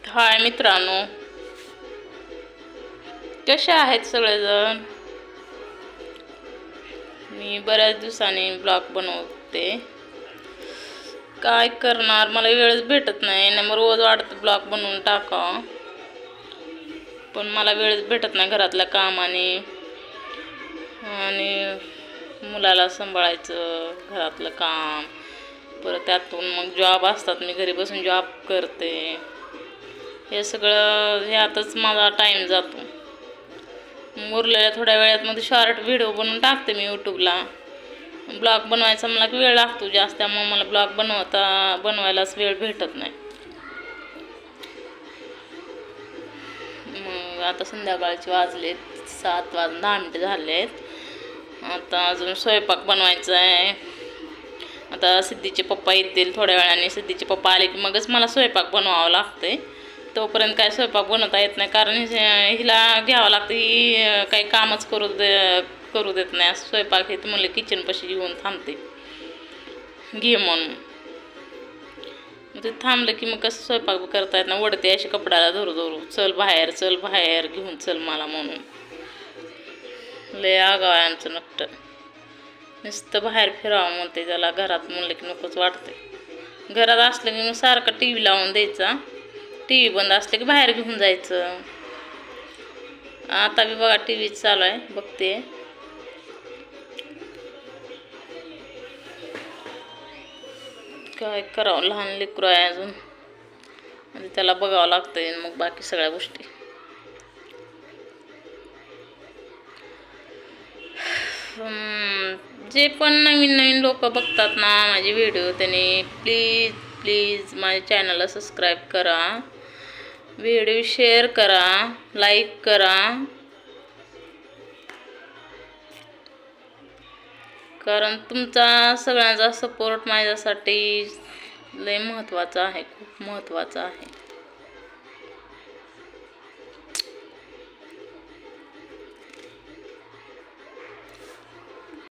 हाय मित्रांनो, कसे आहेत सगळेजण? मी बऱ्याच दिवसांनी ब्लॉग बनवते. काय करणार, मला वेळच भेटत नाही ना. मग रोज वाटतं ब्लॉग बनवून टाकावं, पण मला वेळच भेटत नाही घरातल्या कामाने आणि मुलाला सांभाळायचं, घरातलं काम, परत त्यातून मग जॉब असतात. मी घरी बसून जॉब करते. हे सगळं ह्यातच माझा टाईम जातो. उरलेल्या थोड्या वेळात मध्ये शॉर्ट व्हिडिओ बनवून टाकते मी यूट्यूबला. ब्लॉग बनवायचा मला वेळ लागतो जास्त, त्यामुळे मला ब्लॉग बनवायलाच वेळ भेटत नाही. मग आता संध्याकाळचे वाजलेत 7:10 झालेत. आता अजून स्वयंपाक बनवायचा आहे. आता सिद्धीचे पप्पा येतील थोड्या वेळाने. सिद्धीचे पप्पा आले की मगच मला स्वयंपाक बनवावं लागते. तोपर्यंत काय स्वयंपाक बनवता येत नाही, कारण हिला घ्यावं लागतं. ही काही कामच करू देत नाही. स्वयंपाक हे म्हणले किचनपाशी येऊन थांबते, घे म्हणून. मग ते थांबलं की मग कसं स्वयंपाक करता येत नाही. ओढते अशी कपड्याला धरू, चल बाहेर घेऊन चल मला म्हणून. लय आगाव आहे आमचं नक्ट. नुसतं बाहेर फिरावं म्हणते त्याला. घरात म्हणलं की नकोच वाटते. घरात असलं की मग सारखं टी व्ही लावून द्यायचा. टी व्ही बंद असलं की बाहेर घेऊन जायचं. आता बी बघा टी व्ही चालू आहे, बघते. काय करावं, लहान लेकरू आहे अजून, आणि त्याला बघावं लागतंय. मग बाकी सगळ्या गोष्टी. जे पण नवीन लोक बघतात ना माझे व्हिडिओ, त्यांनी प्लीज माझ्या चॅनलला सबस्क्राईब करा, व्हिडिओ शेअर करा, लाईक करा, कारण तुमचा सगळ्यांचा सपोर्ट माझ्यासाठी लय महत्त्वाचा आहे, खूप महत्त्वाचा आहे.